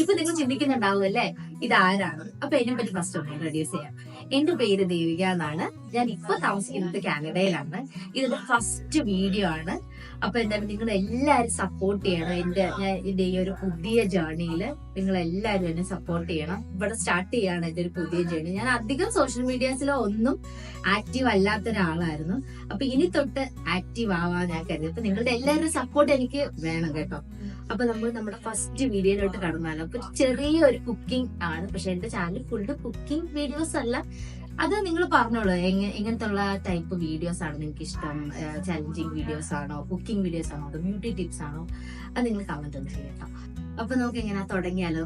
ഇപ്പൊ നിങ്ങൾ ചിന്തിക്കുന്നുണ്ടാവും അല്ലേ ഇതാരാണ്? അപ്പൊ അതിനെ പറ്റി ഫസ്റ്റ് ഒന്ന് ഇൻട്രൊഡ്യൂസ് ചെയ്യാം. എന്റെ പേര് ദേവിക എന്നാണ്. ഞാൻ ഇപ്പൊ താമസിക്കുന്നത് കാനഡയിലാണ്. ഇതിന്റെ ഫസ്റ്റ് വീഡിയോ ആണ്. അപ്പൊ എന്തായാലും നിങ്ങൾ എല്ലാവരും സപ്പോർട്ട് ചെയ്യണം. എന്റെ ഈ ഒരു പുതിയ ജേർണിയില് നിങ്ങൾ എല്ലാവരും എന്നെ സപ്പോർട്ട് ചെയ്യണം. ഇവിടെ സ്റ്റാർട്ട് ചെയ്യാണ് എന്റെ ഒരു പുതിയ ജേർണി. ഞാൻ അധികം സോഷ്യൽ മീഡിയാസിലോ ഒന്നും ആക്റ്റീവ് അല്ലാത്ത ഒരാളായിരുന്നു. അപ്പൊ ഇനി തൊട്ട് ആക്റ്റീവ് ആവാൻ ഞാൻ കരുതി. അപ്പൊ നിങ്ങളുടെ എല്ലാവരും സപ്പോർട്ട് എനിക്ക് വേണം കേട്ടോ. അപ്പൊ നമ്മൾ നമ്മുടെ ഫസ്റ്റ് വീഡിയോയിലോട്ട് കടന്നാലോ. അപ്പൊ ചെറിയൊരു കുക്കിംഗ് ആണ്. പക്ഷെ എന്റെ ചാനൽ ഫുള്ള് കുക്കിംഗ് വീഡിയോസ് അല്ല. അത് നിങ്ങൾ പറഞ്ഞോളൂ എങ്ങനത്തെ ഉള്ള ടൈപ്പ് വീഡിയോസ് ആണ് നിങ്ങൾക്ക് ഇഷ്ടം. ചലഞ്ചിങ് വീഡിയോസ് ആണോ, കുക്കിംഗ് വീഡിയോസ് ആണോ, അതോ ബ്യൂട്ടി ടിപ്സ് ആണോ? അത് നിങ്ങൾ കമന്റ് ഒന്ന് ചെയ്യട്ടോ. അപ്പൊ നമുക്ക് എങ്ങനെ തുടങ്ങിയാലോ.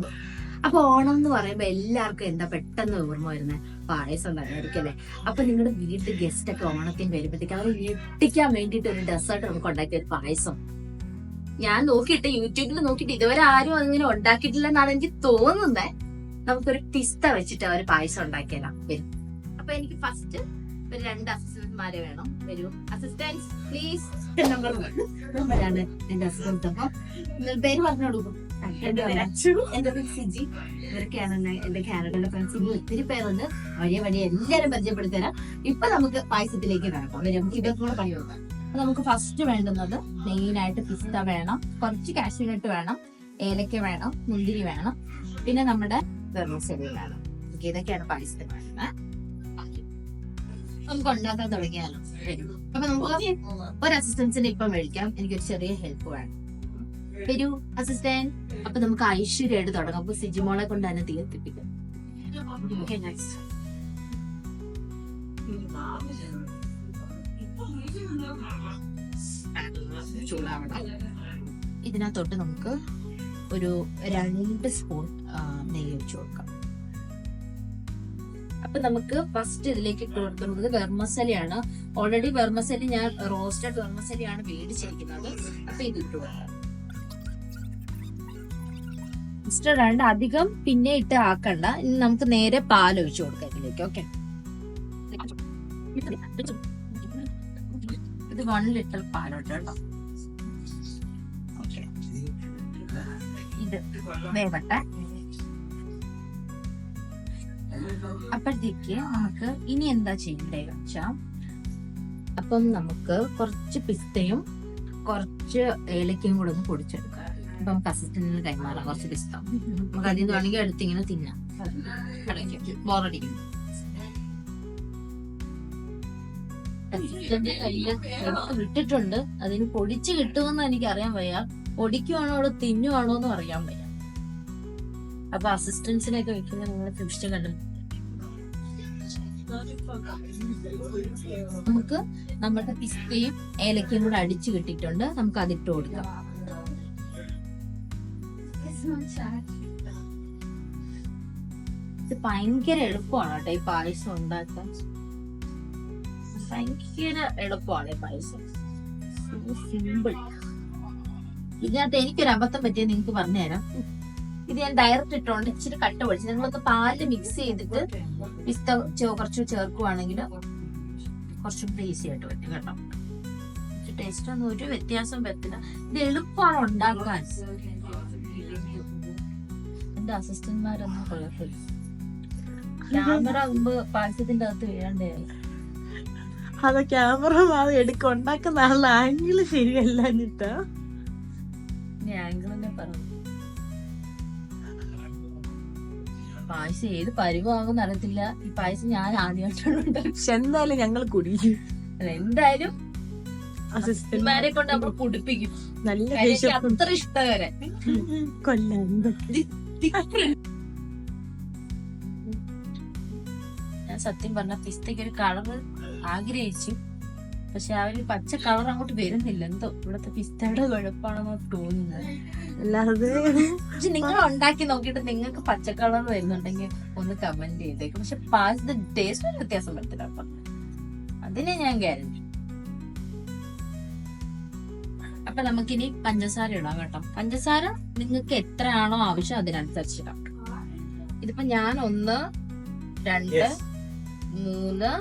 അപ്പൊ ഓണം എന്ന് പറയുമ്പോ എല്ലാവർക്കും എന്താ പെട്ടെന്ന് ഓർമ്മ വരുന്നത്? പായസം തന്നെയായിരിക്കും അല്ലേ? അപ്പൊ നിങ്ങളുടെ വീട്ടിൽ ഗസ്റ്റ് ഒക്കെ ഓണത്തിന് വരുമ്പോഴത്തേക്ക് അവർ ഞെട്ടിക്കാൻ വേണ്ടിയിട്ട് ഒരു ഡെസേർട്ട് നമുക്ക് ഉണ്ടാക്കിയ ഒരു പായസം ഞാൻ നോക്കിയിട്ട് യൂട്യൂബിൽ നോക്കിയിട്ട് ഇതുവരെ ആരും അങ്ങനെ ഉണ്ടാക്കിയിട്ടില്ലെന്നാണ് എനിക്ക് തോന്നുന്നത്. നമുക്കൊരു പിസ്ത വെച്ചിട്ട് ഒരു പായസം ഉണ്ടാക്കിയാലോ വരും. അപ്പൊ എനിക്ക് ഫസ്റ്റ് ഒരു 2 അസിസ്റ്റന്റ്മാരെ വേണം. വരൂ അസിസ്റ്റന്റ് പ്ലീസ്. നമ്പറാണ് എന്റെ അസിസ്റ്റന്റ്. അപ്പൊ പേര് പറഞ്ഞോളൂ. എന്റെ പേര് സിജി. ഇവരൊക്കെയാണ് എന്റെ കാനഡയുടെ ഫ്രണ്ട്സ്. ഇനി ഒത്തിരി പേരുണ്ട്. വഴിയെ എല്ലാരും പരിചയപ്പെടുത്തരാം. ഇപ്പൊ നമുക്ക് പായസത്തിലേക്ക് കിടക്കാം. നമുക്ക് ഇതൊക്കെ കൂടെ പണി കൊടുക്കാം. നമുക്ക് ഫസ്റ്റ് വേണ്ടുന്നത് മെയിൻ ആയിട്ട് പിസ്ത വേണം, കുറച്ച് കാഷ്യൂനട്ട് വേണം, ഏലക്ക വേണം, മുന്തിരി വേണം, പിന്നെ നമ്മുടെ വെർമിസെല്ലി വേണം. ഇതൊക്കെയാണ് പായസത്തിന് വേണ്ടത്. നമുക്ക് ഉണ്ടാക്കാൻ തുടങ്ങിയാലോ. അപ്പൊ നമുക്ക് ഒരു അസിസ്റ്റൻസിനെ ഇപ്പം മേടിക്കാം. എനിക്കൊരു ചെറിയ ഹെൽപ്പ് വേണം. വരൂ അസിസ്റ്റന്റ്. അപ്പൊ നമുക്ക് ഐശ്വര്യമായിട്ട് തുടങ്ങാം. അപ്പൊ സിജിമോളെ കൊണ്ട് തന്നെ തീർത്തിപ്പിക്കാം. ഇതിനകത്തോട്ട് നമുക്ക് ഒരു 2 സ്പൂൺ നെയ്യ് ഒഴിച്ചു കൊടുക്കാം. അപ്പൊ നമുക്ക് ഫസ്റ്റ് ഇതിലേക്ക് ഇട്ട് കൊടുക്കുന്നത് വെർമസലിയാണ്. ഓൾറെഡി വെർമസലി ഞാൻ റോസ്റ്റഡ് വെർമസലിയാണ് മേടിച്ചിരിക്കുന്നത്. അപ്പൊ ഇത് ഇട്ട് കൊടുക്കാം. ഇഷ്ടം അധികം പിന്നെ ഇട്ട് ആക്കണ്ട. ഇനി നമുക്ക് നേരെ പാൽ ഒഴിച്ചു കൊടുക്കാം ഇതിലേക്ക്. ഓക്കെ, ഇത് 1 ലിറ്റർ പാലോട്ട് കേട്ടോ. ഓക്കെ, ഇത് വേവട്ടെ. അപ്പോഴത്തേക്ക് നമുക്ക് ഇനി എന്താ ചെയ്യണ്ടേ വെച്ചാ, അപ്പം നമുക്ക് കുറച്ച് പിസ്തയും കുറച്ച് ഏലക്കയും കൂടെ ഒന്ന് പൊടിച്ചെടുക്കാം. അപ്പൊ നമുക്ക് അസിസ്റ്റന്റിന് കൈമാറാം കുറച്ച് പിസ്ത. നമുക്ക് അതിൽ നിന്ന് വേണമെങ്കിൽ എടുത്തിങ്ങനെ തിന്നാം. ബോറടിക്കുന്നു. വിട്ടിട്ടുണ്ട്. അതിന് പൊടിച്ച് കിട്ടുമെന്ന് എനിക്ക് അറിയാൻ വയ്യ. പൊടിക്കുവാണോ അവിടെ തിന്നുവാണോ എന്ന് അറിയാൻ വയ്യ. അപ്പൊ അസിസ്റ്റൻസിനെയൊക്കെ വെക്കുന്ന നിങ്ങളെ സൂക്ഷിച്ച് കണ്ടു. നമുക്ക് നമ്മുടെ പിസ്തയും ഏലക്കയും കൂടെ അടിച്ചു കിട്ടിയിട്ടുണ്ട്. നമുക്ക് അതിട്ട് കൊടുക്കാം. ഇത് ഭയങ്കര എളുപ്പമാണ് കേട്ടോ ഈ പായസം ഉണ്ടാക്കാൻ. ഭയങ്കര എളുപ്പമാണ് ഈ പായസം. സിമ്പിൾ. ഇതിനകത്ത് എനിക്കൊരു അബദ്ധം പറ്റിയത് നിങ്ങൾക്ക് പറഞ്ഞുതരാം. ഇത് ഞാൻ ഡയറക്റ്റ് ഇട്ടോണ്ട് ഇച്ചിരി കട്ട പൊടിച്ചു. നിങ്ങളൊക്കെ പാലില് മിക്സ് ചെയ്തിട്ട് പിസ്ത കുറച്ച് ചേർക്കുവാണെങ്കിൽ കുറച്ചും ഈസി ആയിട്ട് പറ്റും കേട്ടോ. ടേസ്റ്റ് ഒന്നും ഒരു വ്യത്യാസം പറ്റില്ല. ഇത് എളുപ്പമാണ് ഉണ്ടാക്കാൻ. എന്റെ അസിസ്റ്റന്റ്മാരൊന്നും കുഴപ്പമില്ല. ക്യാമറ മുമ്പ് പായസത്തിന്റെ അകത്ത് വീഴണ്ടേ. അത് ക്യാമറ ഉണ്ടാക്കുന്ന ആളുടെ ആംഗിള് ശരിയല്ല. എന്നിട്ടാ ആംഗിൾ തന്നെ പറഞ്ഞു. പായസം ഏത് പരിവാകും അറിയത്തില്ല. ഈ പായസം ഞാൻ ആദ്യമായിട്ടുണ്ട്. പക്ഷെ എന്തായാലും ഞങ്ങൾ കുടിക്കും. എന്തായാലും അസിസ്റ്റന്റ്മാരെ കൊണ്ട് നമ്മൾ കുടിപ്പിക്കും. നല്ല അത്ര ഇഷ്ടകരെ കൊല്ലം. ഞാൻ സത്യം പറഞ്ഞ പിസ്തയ്ക്ക് ഒരു കളർ ആഗ്രഹിച്ചു. പക്ഷെ ആ ഒരു പച്ച കളർ അങ്ങോട്ട് വരുന്നില്ല. എന്തോ ഇവിടത്തെ പിസ്തയുടെ കുഴപ്പമാണെന്ന് തോന്നുന്നത്. അല്ലാതെ പക്ഷെ നിങ്ങൾ ഉണ്ടാക്കി നോക്കിയിട്ട് നിങ്ങൾക്ക് പച്ച കളർ വരുന്നുണ്ടെങ്കിൽ ഒന്ന് കമന്റ് ചെയ്തേക്കും. പക്ഷെ പായസത്തിന്റെ ടേസ്റ്റ് വ്യത്യാസം വരത്തില്ല കേട്ടോ. അതിനെ ഞാൻ ഗ്യാരണ്ടി. അപ്പൊ നമുക്കിനി പഞ്ചസാര ഇടാം കേട്ടോ. പഞ്ചസാര നിങ്ങൾക്ക് എത്രയാണോ ആവശ്യം അതിനനുസരിച്ച് ഇടാം. ഇതിപ്പോ ഞാൻ 1, 2, 3,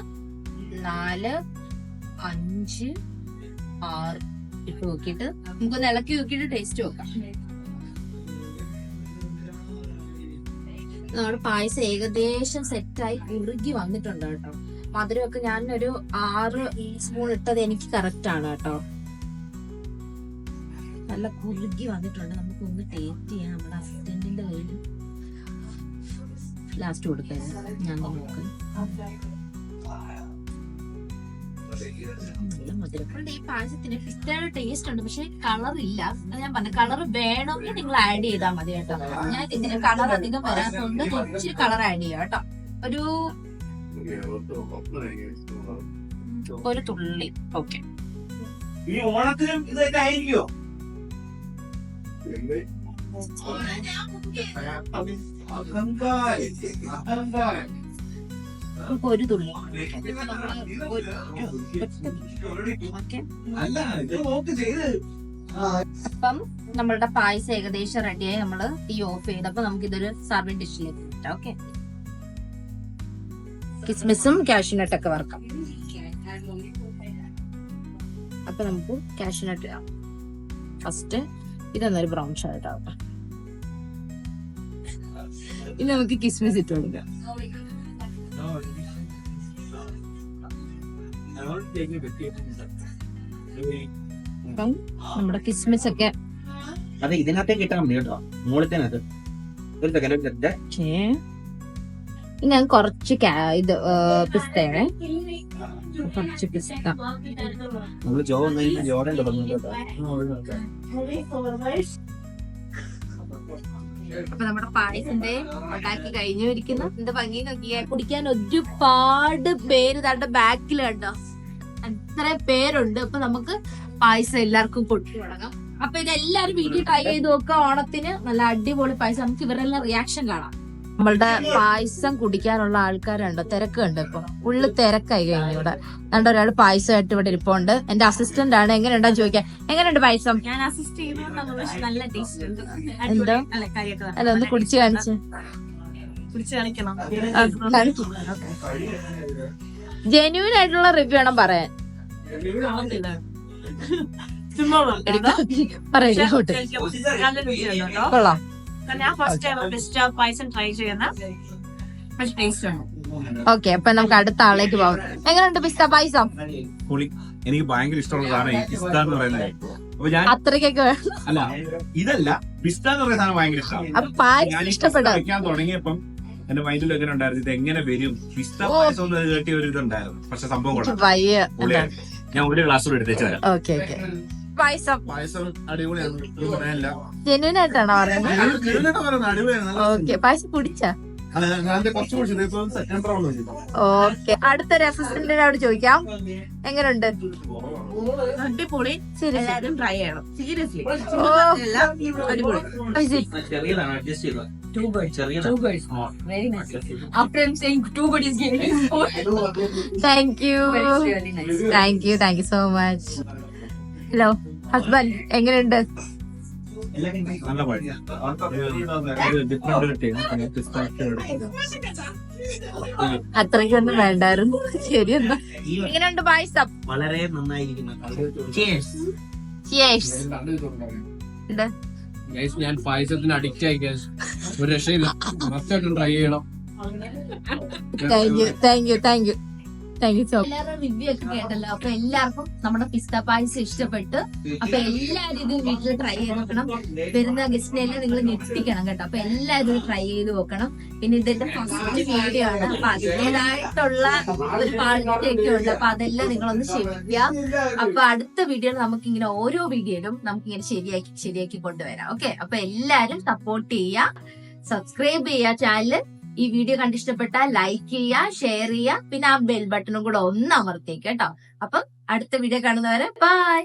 4, 5, 6 ഇട്ട് നോക്കിയിട്ട് നമുക്കൊന്ന് ഇളക്കി നോക്കിയിട്ട് ടേസ്റ്റ് നോക്കാം. നമ്മുടെ പായസം ഏകദേശം സെറ്റായി കുറുകി വന്നിട്ടുണ്ട് കേട്ടോ. മധുരമൊക്കെ ഞാനൊരു 6 സ്പൂൺ ഇട്ടത് എനിക്ക് കറക്റ്റ് ആണ് കേട്ടോ. നല്ല കുറുകി വന്നിട്ടുണ്ട്. നമുക്കൊന്ന് ടേസ്റ്റ് ചെയ്യാം. നമ്മുടെ അസിസ്റ്റന്റിന്റെ കയ്യിൽ ലാസ്റ്റ് കൊടുക്കാൻ ഞാൻ നോക്കാം. നല്ല മധുരം. ഈ പായസത്തിന് പിസ്തയുടെ ടേസ്റ്റ് ഉണ്ട്, പക്ഷെ കളർ ഇല്ല. ഞാൻ പറഞ്ഞ കളർ വേണമെങ്കിൽ നിങ്ങൾ ആഡ് ചെയ്താൽ മതി കേട്ടോ. ഞാൻ ഇതിന് കളർ അധികം വരാത്തതുകൊണ്ട് കുറച്ച് കളർ ആഡ് ചെയ്യാം കേട്ടോ. ഒരു തുള്ളി. ഓക്കെ, ഈ ഓണത്തിനും ഇതൊക്കെ ആയിരിക്കോ? ഒരു തുള്ളി. അപ്പം നമ്മളുടെ പായസം ഏകദേശം റെഡിയായി. നമ്മള് തീ ഓഫ് ചെയ്തപ്പോ നമുക്ക് ഇതൊരു സർവിംഗ് ഡിഷിലേക്ക് കിട്ടാം. ഓക്കെ, കിസ്മിസും കാഷ്യൂനട്ടൊക്കെ വറക്കാം. അപ്പൊ നമുക്ക് കാഷ്യൂനട്ട് ഇടാം. ഫസ്റ്റ് ഇതൊന്നൊരു ബ്രൗൺ ഷെയ്ഡ് ആവട്ടെ. ഇനി നമുക്ക് കിസ്മിസ് ഇട്ട് കൊടുക്കാം. അപ്പം നമ്മുടെ കിസ്മിസ് ഒക്കെ അതെ ഇതിനകത്തേക്ക് ഇട്ടാൽ മതി കേട്ടോ. മൂളത്തിനകത്ത് ഒരു സെക്കൻഡ്. ഞാൻ കുറച്ച് ഇത് പിസ്തയാണ്. കുറച്ച് പിസ്ത. നമ്മള് ജോർഡൻ തുടങ്ങുന്നു. അപ്പൊ നമ്മുടെ പായസന്റെ ഉണ്ടാക്കി കഴിഞ്ഞിരിക്കുന്ന എന്താ ഭംഗി നോക്കിയാ. കുടിക്കാൻ ഒരുപാട് പേര് തന്റെ ബാക്കിൽ കണ്ടോ, അത്ര പേരുണ്ട്. അപ്പൊ നമുക്ക് പായസം എല്ലാവർക്കും കൊടുത്തു തുടങ്ങാം. അപ്പൊ ഇതെല്ലാരും വീട്ടിൽ ട്രൈ ചെയ്ത് നോക്കുക. ഓണത്തിന് നല്ല അടിപൊളി പായസം. നമുക്ക് ഇവരെല്ലാം റിയാക്ഷൻ കാണാം. നമ്മളുടെ പായസം കുടിക്കാനുള്ള ആൾക്കാരുണ്ടോ, തിരക്കുണ്ട്. ഇപ്പൊ ഫുള്ള് തിരക്കായി കഴിഞ്ഞു ഇവിടെ. രണ്ട് ഒരാൾ പായസമായിട്ട് ഇവിടെ ഇരിപ്പുണ്ട്. എന്റെ അസിസ്റ്റന്റ് ആണ്. എങ്ങനെയുണ്ടെന്ന് ചോദിക്കാം. എങ്ങനെയുണ്ട് പായസം? ഞാൻ അസിസ്റ്റ് ചെയ്യുമ്പോൾ നല്ല ടേസ്റ്റ് ഉണ്ട്. എന്തോ അല്ല, ഒന്ന് കുടിച്ചു കാണിച്ച്. കുടിച്ച് കാണിക്കണം. ജെന്യൂൻ ആയിട്ടുള്ള റിവ്യൂ വേണം പറയാൻ. പറയില്ല, കൊള്ളാം. ഞാൻ ഫസ്റ്റ് ടൈം പിസ്ത പായസം ട്രൈ ചെയ്യുന്ന ടേസ്റ്റ് ആണ്. ഓക്കെ, അപ്പൊ നമുക്ക് അടുത്ത ആളേക്ക് പോകാം. എങ്ങനെയുണ്ട് പിസ്ത പായസം? എനിക്ക് ഭയങ്കര ഇഷ്ടമുള്ള സാധനം പിസ്ത എന്ന് പറയുന്നത്. അപ്പൊ ഞാൻ അത്രയ്ക്കൊക്കെ അല്ല, ഇതല്ല, പിസ്ത എന്ന് പറയുന്ന സാധനം ഭയങ്കര ഇഷ്ടമാണ്. അപ്പൊ പായസം ഇഷ്ടപ്പെടാം. വയ്ക്കാൻ തുടങ്ങിയപ്പം എന്റെ മൈൻഡിൽ എങ്ങനെ ഉണ്ടായിരുന്നു, ഇത് എങ്ങനെ വരും പിസ്ത പായസം ഒന്ന് കേട്ടിയ ഒരു ഇതുണ്ടായിരുന്നു. പക്ഷെ സംഭവം കൊള്ളാം. ഞാൻ ഒരു ഗ്ലാസ് കൂടെ എടുത്തേച്ചു തരാം. Okay okay. പായസം പായസം അടിപൊളിയാണ്, ഒന്നും പറയാനില്ല. ജെന്യൂൻ ആയിട്ടാണോ പറയുന്നത്? അടിപൊളിയാണ്. ഓക്കെ, പായസം കുടിച്ചാ? ഓക്കെ, അടുത്തൊരു അസിസ്റ്റന്റിനോട് ചോദിക്കാം. എങ്ങനെയുണ്ട്? അടിപൊളി. എല്ലാവരും ട്രൈ ചെയ്യണം. സീരിയസ്ലി അടിപൊളി. Thank you so much. Hello husband, എങ്ങനെയുണ്ട്? നല്ല അത്രയ്ക്കൊന്നും വേണ്ടായിരുന്നു. ശരി, എന്നാ എങ്ങനെയുണ്ട് പായസം? വളരെ നന്നായിരിക്കുന്നു. ഞാൻ പായസത്തിന് അഡിക്റ്റ് ആയി. ഒരു രക്ഷയില്ല, മസ്റ്റായിട്ടും ട്രൈ ചെയ്യണം. Thank you so much. എല്ലാവരും റിവ്യൂ ഒക്കെ കേട്ടല്ലോ. അപ്പൊ എല്ലാവർക്കും നമ്മുടെ പിസ്ത പായസം ഇഷ്ടപ്പെട്ടു. അപ്പൊ എല്ലാരും ഇത് വീട്ടിൽ ട്രൈ ചെയ്ത് നോക്കണം. വരുന്ന ഗസ്റ്റിനെല്ലാം നിങ്ങൾ ഞെട്ടിക്കണം കേട്ടോ. അപ്പൊ എല്ലാരും ഇത് ട്രൈ ചെയ്ത് നോക്കണം. പിന്നെ ഇതിന്റെ ഫസ്റ്റ് വീഡിയോ ആണ്. അപ്പൊ അതിൻ്റെതായിട്ടുള്ള ഒരു ക്വാളിറ്റി ഒക്കെ ഉണ്ട്. അപ്പൊ അതെല്ലാം നിങ്ങളൊന്ന് ക്ഷമിക്കുക. അപ്പൊ അടുത്ത വീഡിയോയിൽ നമുക്കിങ്ങനെ ഓരോ വീഡിയോയിലും നമുക്കിങ്ങനെ ശരിയാക്കി കൊണ്ടുവരാം. ഓക്കെ, അപ്പൊ എല്ലാരും സപ്പോർട്ട് ചെയ്യുക, സബ്സ്ക്രൈബ് ചെയ്യുക ചാനൽ. ഈ വീഡിയോ കണ്ടിഷ്ടപ്പെട്ടാൽ ലൈക്ക് ചെയ്യുക, ഷെയർ ചെയ്യുക, പിന്നെ ആ ബെൽ ബട്ടണും കൂടെ ഒന്ന് അമർത്തിയേക്ക് കേട്ടോ. അപ്പം അടുത്ത വീഡിയോ കാണുന്നവരെ ബൈ.